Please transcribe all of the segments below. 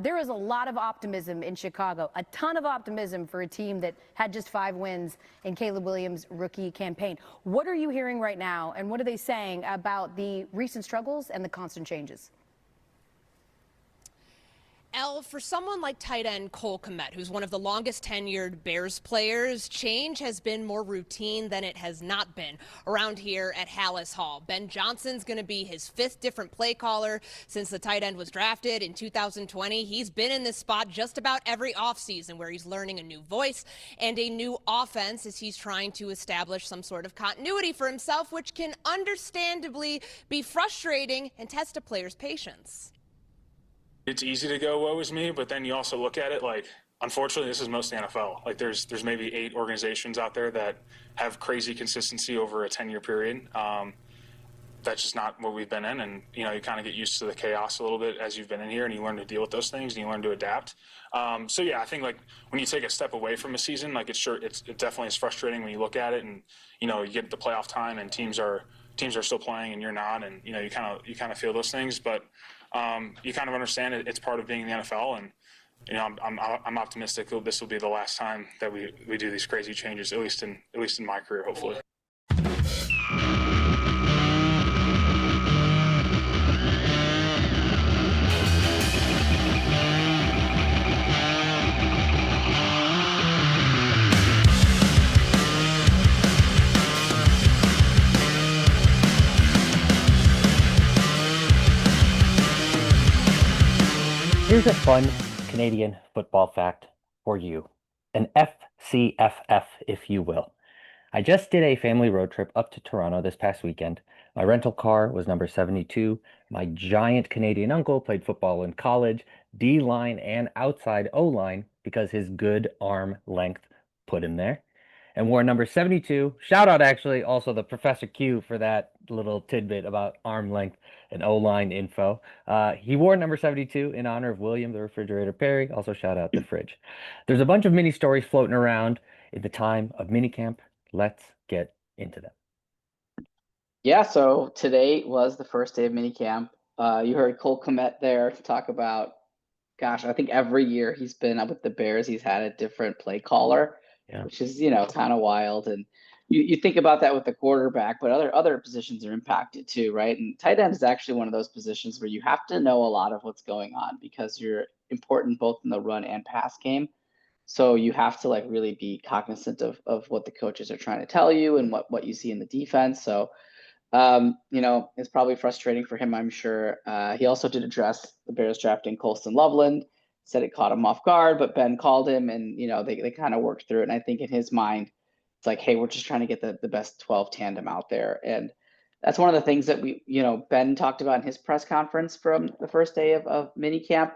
there is a lot of optimism in Chicago, a ton of optimism for a team that had just 5 wins in Caleb Williams' rookie campaign. What are you hearing right now, and what are they saying about the recent struggles and the constant changes? Elle, for someone like tight end Cole Kmet, who's one of the longest tenured Bears players, change has been more routine than it has not been around here at Hallis Hall. Ben Johnson's going to be his 5th different play caller since the tight end was drafted in 2020. He's been in this spot just about every offseason where he's learning a new voice and a new offense as he's trying to establish some sort of continuity for himself, which can understandably be frustrating and test a player's patience. It's easy to go, woe is me, but then you also look at it like, unfortunately, this is most NFL. Like there's maybe 8 organizations out there that have crazy consistency over a 10-year period. That's just not what we've been in. And, you know, you kind of get used to the chaos a little bit as you've been in here, and you learn to deal with those things and you learn to adapt. So yeah, I think like when you take a step away from a season, like it definitely is frustrating when you look at it and, you know, you get the playoff time and teams are still playing and you're not, and, you know, you kind of feel those things, but you kind of understand it. It's part of being in the NFL, and you know, I'm optimistic that this will be the last time that we do these crazy changes, at least in my career, hopefully. Here's a fun Canadian football fact for you. An FCFF, if you will. I just did a family road trip up to Toronto this past weekend. My rental car was number 72. My giant Canadian uncle played football in college, D-line and outside O-line, because his good arm length put him there. And wore number 72. Shout out, actually, also the Professor Q for that little tidbit about arm length and O-line info. He wore number 72 in honor of William the Refrigerator Perry. Also, shout out the fridge. There's a bunch of mini stories floating around in the time of minicamp. Let's get into them. Yeah, so today was the first day of minicamp. You heard Cole Kmet there talk about, gosh, I think every year he's been up with the Bears, he's had a different play caller. Yeah. Which is, you know, kind of wild. And you think about that with the quarterback, but other positions are impacted too, right? And tight end is actually one of those positions where you have to know a lot of what's going on because you're important both in the run and pass game. So you have to like really be cognizant of what the coaches are trying to tell you and what you see in the defense. So, you know, it's probably frustrating for him, I'm sure. He also did address the Bears drafting Colston Loveland. Said it caught him off guard, but Ben called him and, you know, they kind of worked through it. And I think in his mind, it's like, hey, we're just trying to get the best 12 tandem out there. And that's one of the things that Ben talked about in his press conference from the first day of minicamp.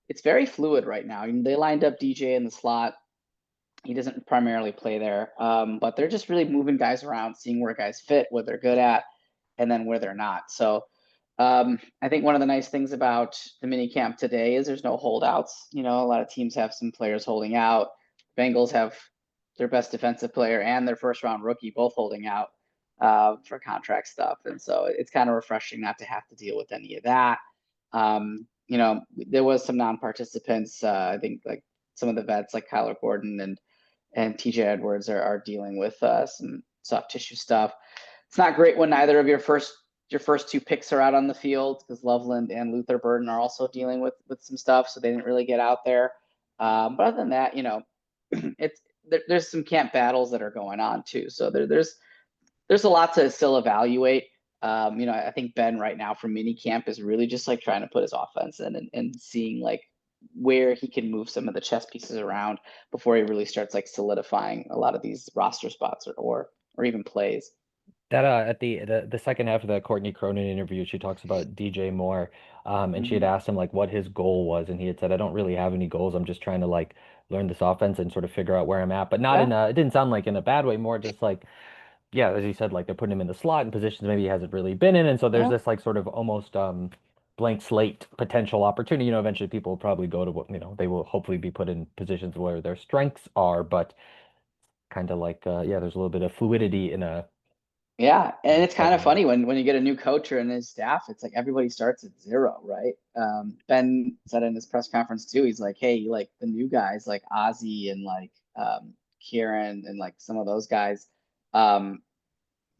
It's very fluid right now. I mean, they lined up DJ in the slot. He doesn't primarily play there, but they're just really moving guys around, seeing where guys fit, what they're good at, and then where they're not. So I think one of the nice things about the mini camp today is there's no holdouts. You know, a lot of teams have some players holding out. Bengals have their best defensive player and their first round rookie both holding out for contract stuff. And so it's kind of refreshing not to have to deal with any of that. You know, there was some non-participants. I think like some of the vets like Kyler Gordon and TJ Edwards are dealing with some soft tissue stuff. It's not great when neither of your first 2 picks are out on the field because Loveland and Luther Burden are also dealing with some stuff, so they didn't really get out there. But other than that, you know, there's some camp battles that are going on too. So there's a lot to still evaluate. You know, I think Ben right now from mini camp is really just like trying to put his offense in and seeing like where he can move some of the chess pieces around before he really starts like solidifying a lot of these roster spots or even plays. That at the second half of the Courtney Cronin interview, she talks about DJ Moore, and she had asked him like what his goal was, and he had said, "I don't really have any goals. I'm just trying to like learn this offense and sort of figure out where I'm at." But not in a, it didn't sound like in a bad way, more just like, yeah, as he said, like they're putting him in the slot in positions maybe he hasn't really been in, and so there's this like sort of almost blank slate potential opportunity. You know, eventually people will probably go to what, you know, they will hopefully be put in positions where their strengths are, but kind of like yeah, there's a little bit of fluidity in a Yeah, and it's kind of Exciting. funny when you get a new coach or in his staff, it's like everybody starts at zero, right? Ben said in his press conference too, he's like, hey, like the new guys like Ozzy and like Kieran and like some of those guys um,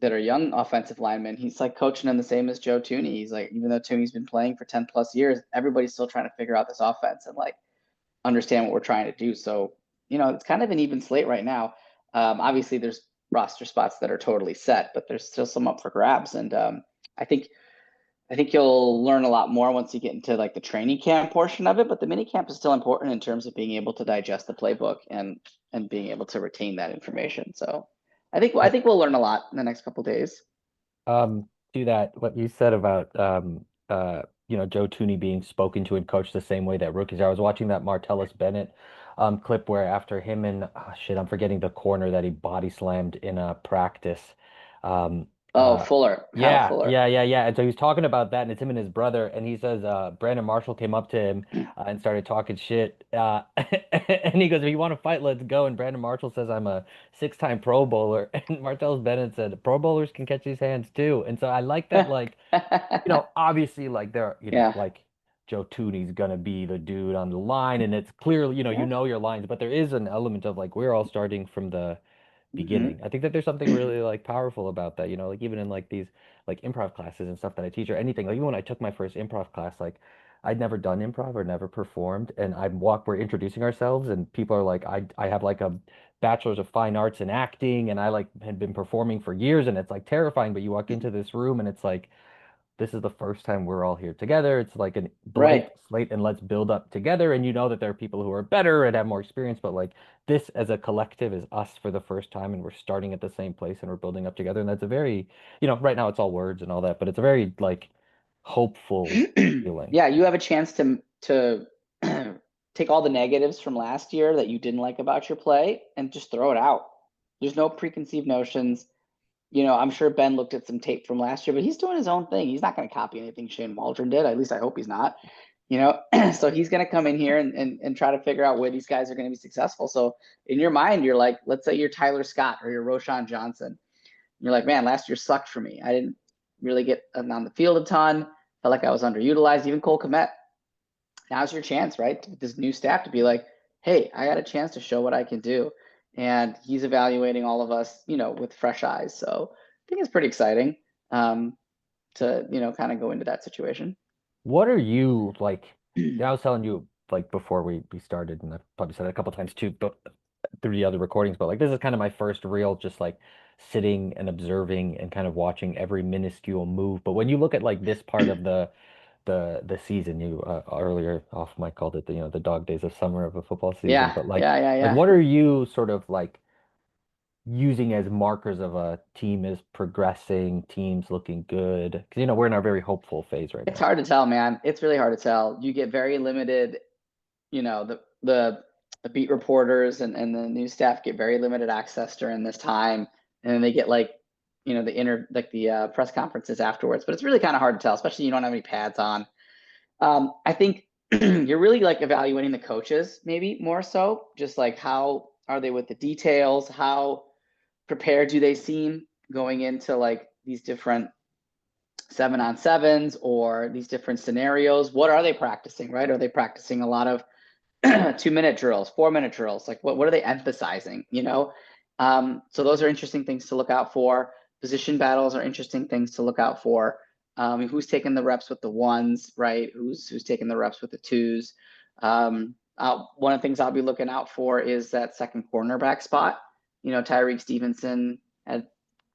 that are young offensive linemen, he's like coaching them the same as Joe Tooney. He's like, even though Tooney's been playing for 10 plus years, everybody's still trying to figure out this offense and like understand what we're trying to do. So, it's kind of an even slate right now. Obviously, there's roster spots that are totally set, but there's still some up for grabs. And I think you'll learn a lot more once you get into like the training camp portion of it. But the mini camp is still important in terms of being able to digest the playbook and being able to retain that information. So I think we'll learn a lot in the next couple of days. To that, what you said about Joe Tooney being spoken to and coached the same way that rookies are. I was watching that Martellus Bennett clip where after him and I'm forgetting the corner that he body slammed in a practice. Um, Oh, Fuller, Kyle yeah, Fuller. yeah, yeah, yeah. And so he's talking about that, and it's him and his brother, and he says Brandon Marshall came up to him and started talking shit. And he goes, "If you want to fight, let's go." And Brandon Marshall says, "I'm a six-time Pro Bowler." And Martellus Bennett said, "Pro Bowlers can catch these hands too." And so I like that, like, obviously, like there, Yeah. like Joe Tooney's gonna be the dude on the line, and it's clearly, you Yeah. know your lines, but there is an element of like we're all starting from the beginning. I think that there's something really like powerful about that, like even in like these like improv classes and stuff that I teach or anything. Like even when I took my first improv class, like I'd never done improv or never performed, and we're introducing ourselves, and people are like, I have like a bachelor's of fine arts in acting, and I like had been performing for years, and it's like terrifying, but you walk into this room and it's like this is the first time we're all here together. It's like a blank Right. slate and let's build up together. And you know that there are people who are better and have more experience, but like this as a collective is us for the first time and we're starting at the same place and we're building up together. And that's a very, right now it's all words and all that, but it's a very like hopeful feeling. Yeah, you have a chance to take all the negatives from last year that you didn't like about your play and just throw it out. There's no preconceived notions. I'm sure Ben looked at some tape from last year, but he's doing his own thing. He's not going to copy anything Shane Waldron did. At least I hope he's not. So he's going to come in here and try to figure out where these guys are going to be successful. So in your mind, you're like, let's say you're Tyler Scott or you're Roshan Johnson. You're like, man, last year sucked for me. I didn't really get on the field a ton. Felt like I was underutilized. Even Cole Kmet. Now's your chance, right? With this new staff to be like, hey, I got a chance to show what I can do. And he's evaluating all of us, with fresh eyes. So I think it's pretty exciting to, kind of go into that situation. What are you like? I was telling you like before we started, and I've probably said it a couple times too, but through the other recordings, but like this is kind of my first real just like sitting and observing and kind of watching every minuscule move. But when you look at like this part of the season, you earlier off mic called it the dog days of summer of a football season. Yeah, But like yeah, yeah, like yeah. what are you sort of like using as markers of a team is progressing, teams looking good? Because we're in our very hopeful phase right It's now. hard to tell, man. It's really hard to tell. You get very limited, the beat reporters and the news staff get very limited access during this time. And then they get like, the press conferences afterwards. But it's really kind of hard to tell, especially you don't have any pads on. I think you're really like evaluating the coaches, maybe more so, just like how are they with the details? How prepared do they seem going into like these different 7-on-7s or these different scenarios? What are they practicing, right? Are they practicing a lot of 2-minute drills, 4-minute drills? Like what are they emphasizing, So those are interesting things to look out for. Position battles are interesting things to look out for. Who's taking the reps with the ones, right? Who's taking the reps with the twos? One of the things I'll be looking out for is that second cornerback spot. Tyreek Stevenson had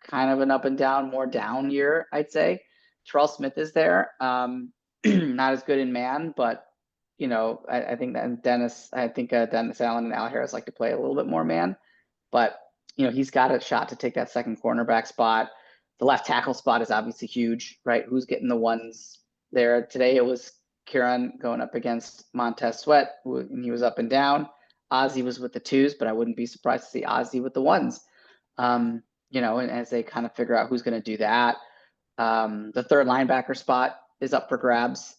kind of an up and down, more down year, I'd say. Terrell Smith is there. Not as good in man, but I think that Dennis Allen and Al Harris like to play a little bit more man, but he's got a shot to take that second cornerback spot. The left tackle spot is obviously huge, right? Who's getting the ones there today? It was Kieran going up against Montez Sweat, and he was up and down. Ozzy was with the twos, but I wouldn't be surprised to see Ozzy with the ones. And as they kind of figure out who's going to do that, the third linebacker spot is up for grabs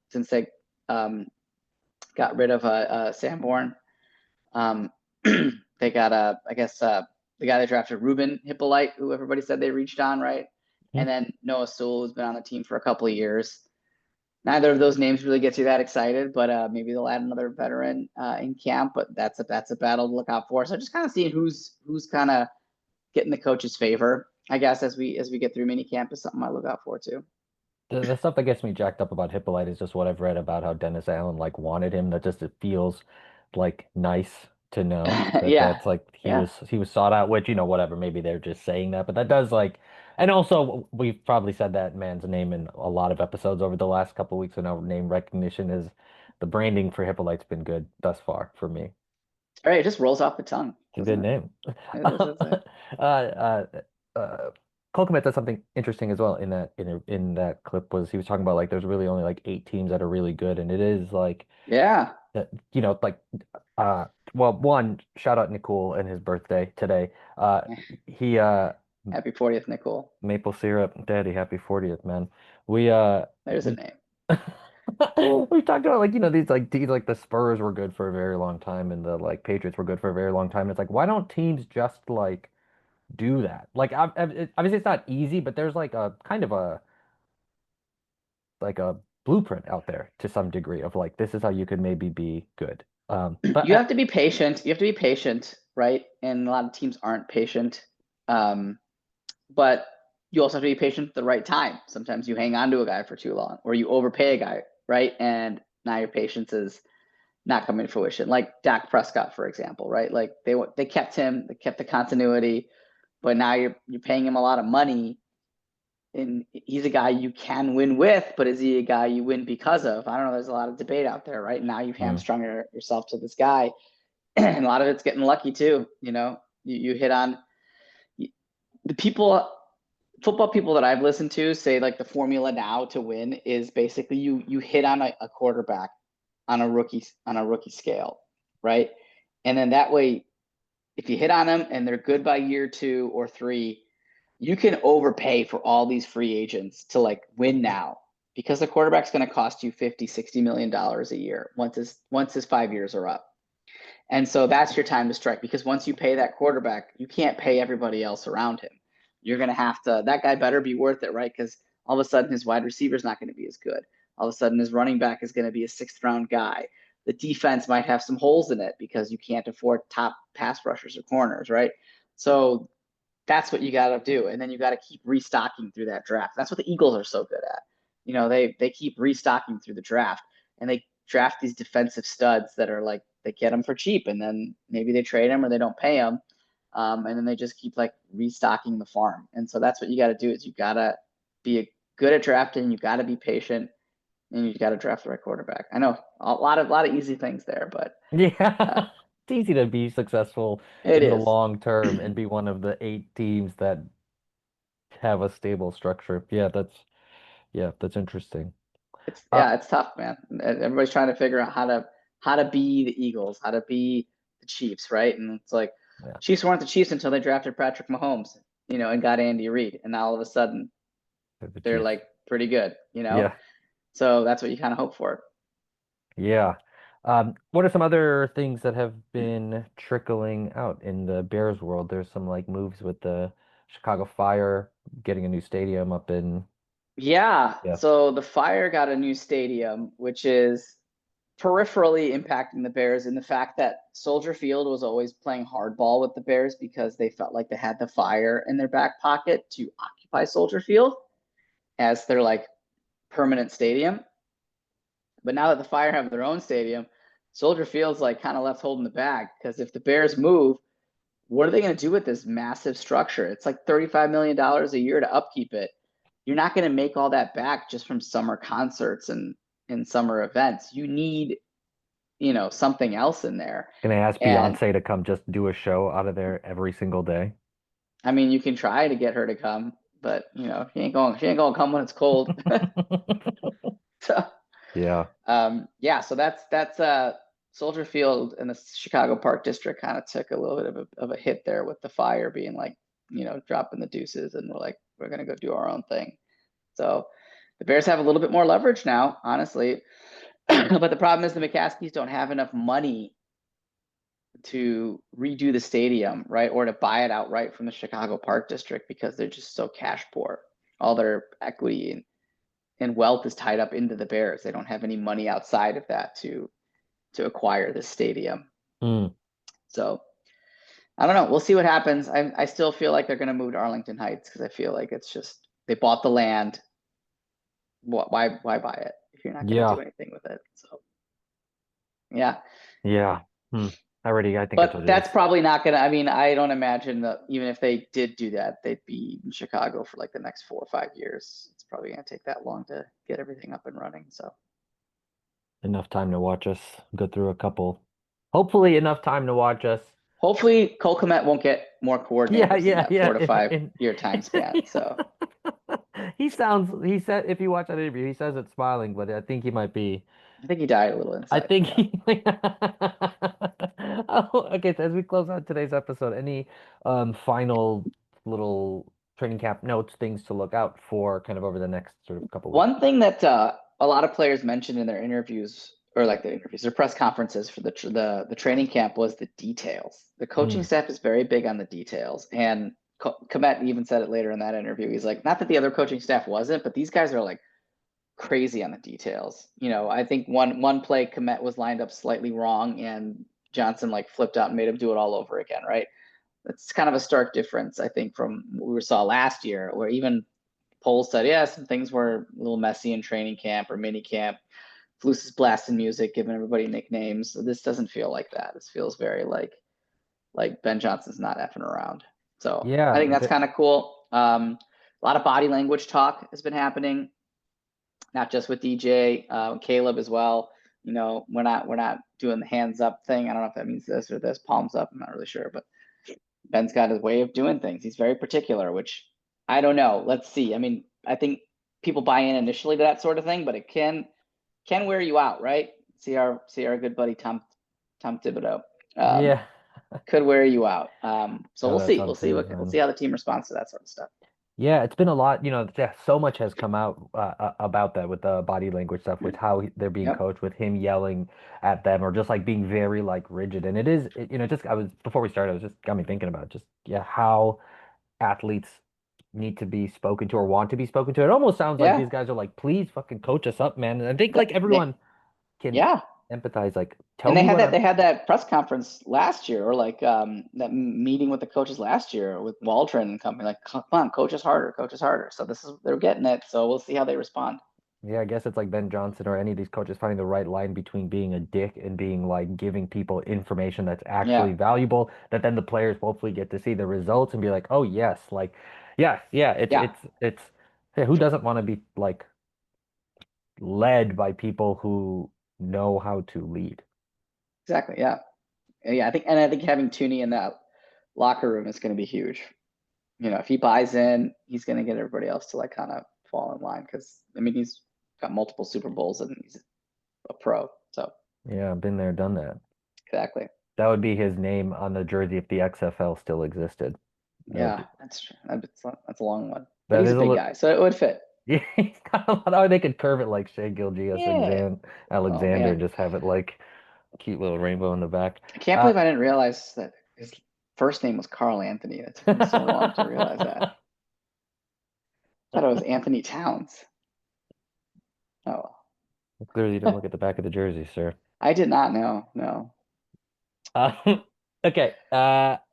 since they got rid of Sanborn. They got the guy that drafted Ruben Hippolyte, who everybody said they reached on, right? And then Noah Sewell, who's been on the team for a couple of years. Neither of those names really gets you that excited, but maybe they'll add another veteran in camp. But that's a battle to look out for. So just kind of seeing who's kind of getting the coach's favor, I guess, as we get through minicamp is something I look out for too. The stuff that gets me jacked up about Hippolyte is just what I've read about how Dennis Allen like wanted him. That just it feels like nice to know that Yeah, that's like yeah, he was sought out, which whatever, maybe they're just saying that, but that does like, and also we've probably said that man's name in a lot of episodes over the last couple of weeks, and our name recognition is the branding for Hippolyte's been good thus far for me. all right. It just rolls off the tongue, It's a doesn't good it? name. It's a- uh, uh, Cole Kmet does something interesting as well in that clip was he was talking about like there's really only like 8 teams that are really good, and it is like yeah. like well, one, shout out Nicole and his birthday today. He Happy 40th, Nicole. maple syrup daddy, happy 40th, man. We There's a we name. we talked about like these like the Spurs were good for a very long time and the like Patriots were good for a very long time. It's like why don't teams just like do that? Like obviously it's not easy, but there's like a kind of a like a blueprint out there to some degree of like this is how you could maybe be good. But You have to be patient. You have to be patient, right? And a lot of teams aren't patient. But you also have to be patient at the right time. Sometimes you hang on to a guy for too long, or you overpay a guy, right? And now your patience is not coming to fruition. Like Dak Prescott, for example, right? Like they kept him, they kept the continuity, but now you're paying him a lot of money, and he's a guy you can win with, but is he a guy you win because of? I don't know. There's a lot of debate out there, right? Now you've hamstrung yourself to this guy, and a lot of it's getting lucky too. You hit on the people. Football people that I've listened to say like the formula now to win is basically you hit on a quarterback on a rookie scale, right? And then that way, if you hit on them and they're good by year 2 or 3, you can overpay for all these free agents to like win now, because the quarterback's going to cost you $50-60 million a year once his 5 years are up. And so that's your time to strike, because once you pay that quarterback, you can't pay everybody else around him. You're going to have to, that guy better be worth it, right? Because all of a sudden his wide receiver is not going to be as good. All of a sudden his running back is going to be a 6th-round guy. The defense might have some holes in it because you can't afford top pass rushers or corners, right? So that's what you got to do. And then you got to keep restocking through that draft. That's what the Eagles are so good at. They keep restocking through the draft, and they draft these defensive studs that are like, they get them for cheap, and then maybe they trade them or they don't pay them. And then they just keep like restocking the farm. And so that's what you got to do, is you got to be good at drafting. You got to be patient, and you got to draft the right quarterback. I know a lot of easy things there, but yeah, it's easy to be successful it in the is. long term and be one of the 8 teams that have a stable structure. That's interesting. Uh, It's tough, man. Everybody's trying to figure out how to be the Eagles, how to be the Chiefs, right? And it's like yeah, Chiefs weren't the Chiefs until they drafted Patrick Mahomes, and got Andy Reid, and now all of a sudden the they're Chiefs. like pretty good. Yeah, So that's what you kind of hope for. yeah. What are some other things that have been trickling out in the Bears world? There's some like moves with the Chicago Fire getting a new stadium up in. Yeah. Yeah. So the Fire got a new stadium, which is peripherally impacting the Bears in the fact that Soldier Field was always playing hardball with the Bears because they felt like they had the Fire in their back pocket to occupy Soldier Field as their like permanent stadium. But now that the Fire have their own stadium, Soldier Field's like kind of left holding the bag, because if the Bears move, what are they going to do with this massive structure? It's like $35 million a year to upkeep it. You're not going to make all that back just from summer concerts and summer events. You need, something else in there. Gonna ask And Beyonce to come just do a show out of there every single day. I mean, you can try to get her to come, but she ain't going to come when it's cold. So, Yeah. yeah, so that's Soldier Field and the Chicago Park District kind of took a little bit of a hit there with the Fire being like, dropping the deuces, and we're going to go do our own thing. So the Bears have a little bit more leverage now, honestly. But the problem is the McCaskies don't have enough money to redo the stadium, right? Or to buy it outright from the Chicago Park District because they're just so cash poor. All their equity and wealth is tied up into the Bears. They don't have any money outside of that to acquire this stadium. So I don't know. We'll see what happens. I still feel like they're going to move to Arlington Heights because I feel like it's just they bought the land. Why buy it if you're not going to do anything with it? So yeah. I think I told But you that's this. probably not gonna. I mean, I don't imagine that even if they did do that, they'd be in Chicago for like the next 4 or 5 years. It's probably gonna take that long to get everything up and running. So Enough time to watch us go through a couple. Hopefully, enough time to watch us. hopefully, Cole Kmet won't get more coordinators in that 4 to 5 year time span. So he said if you watch that interview, he says it's smiling, but I think he might be. I think he died a little I inside. think he. Oh, okay, so as we close out today's episode, any final little training camp notes, things to look out for kind of over the next sort of couple weeks? One thing that a lot of players mentioned in their interviews, or like their press conferences for the training camp, was the details. The coaching staff is very big on the details, and Kmet even said it later in that interview. He's like, not that the other coaching staff wasn't, but these guys are like crazy on the details. I think one play Kmet was lined up slightly wrong, and Johnson like flipped out and made him do it all over again. Right? That's kind of a stark difference, I think, from what we saw last year, where even polls said, yeah, some things were a little messy in training camp or mini camp. Flus is blasting music, giving everybody nicknames. So this doesn't feel like that. This feels very like Ben Johnson's not effing around. So I think that's kind of cool. A lot of body language talk has been happening, not just with DJ, Caleb as well. We're not doing the hands up thing. I don't know if that means this or this, palms up. I'm not really sure, but Ben's got his way of doing things. He's very particular, which I don't know. Let's see. I mean, I think people buy in initially to that sort of thing, but it can wear you out, right? See our good buddy Tom Thibodeau. Could wear you out. So we'll see. We'll see how the team responds to that sort of stuff. Yeah, it's been a lot, so much has come out about that with the body language stuff, with how they're being coached, with him yelling at them or just like being very like rigid. And before we started, it just got me thinking about how athletes need to be spoken to or want to be spoken to. It almost sounds like these guys are like, please fucking coach us up, man. And I think like everyone can empathize, like and they had that press conference last year, or like that meeting with the coaches last year with Waldron and company, like, come on, coach us harder. So they're getting it. So we'll see how they respond. Yeah, I guess it's like Ben Johnson or any of these coaches finding the right line between being a dick and being like giving people information that's actually valuable, that then the players hopefully get to see the results and be like, oh yes, like it's who doesn't want to be like led by people who know how to lead? Exactly. Yeah. I think having Tooney in that locker room is going to be huge. If he buys in, he's going to get everybody else to like kind of fall in line, because I mean he's got multiple Super Bowls and he's a pro. So yeah, I've been there, done that. Exactly. That would be his name on the jersey if the XFL still existed. That's true. That's a long one. But he's a big guy, so it would fit. Yeah, he's got a lot. Or they could curve it like Shea Gilgeous Alexander, just have it like cute little rainbow in the back. I can't believe I didn't realize that his first name was Carl Anthony. It took me so long to realize that. I thought it was Anthony Towns. Oh. Clearly, you didn't look at the back of the jersey, sir. I did not know. No. Okay.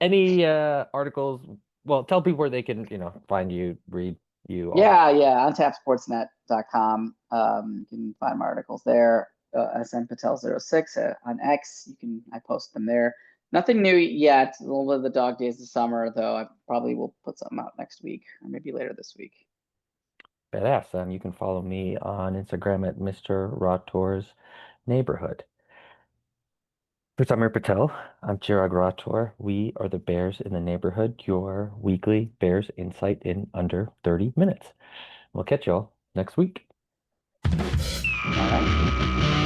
Any articles? Well, tell people where they can, find you, read you. Untapsportsnet.com. You can find my articles there. SM Patel 06 on X. I post them there. Nothing new yet. A little bit of the dog days of summer, though. I probably will put something out next week or maybe later this week. Badass. You can follow me on Instagram at Mr. Rathor's Neighborhood. For Samir Patel, I'm Chirag Rathod. We are the Bears in the Neighborhood, your weekly Bears insight in under 30 minutes. We'll catch y'all next week. All right.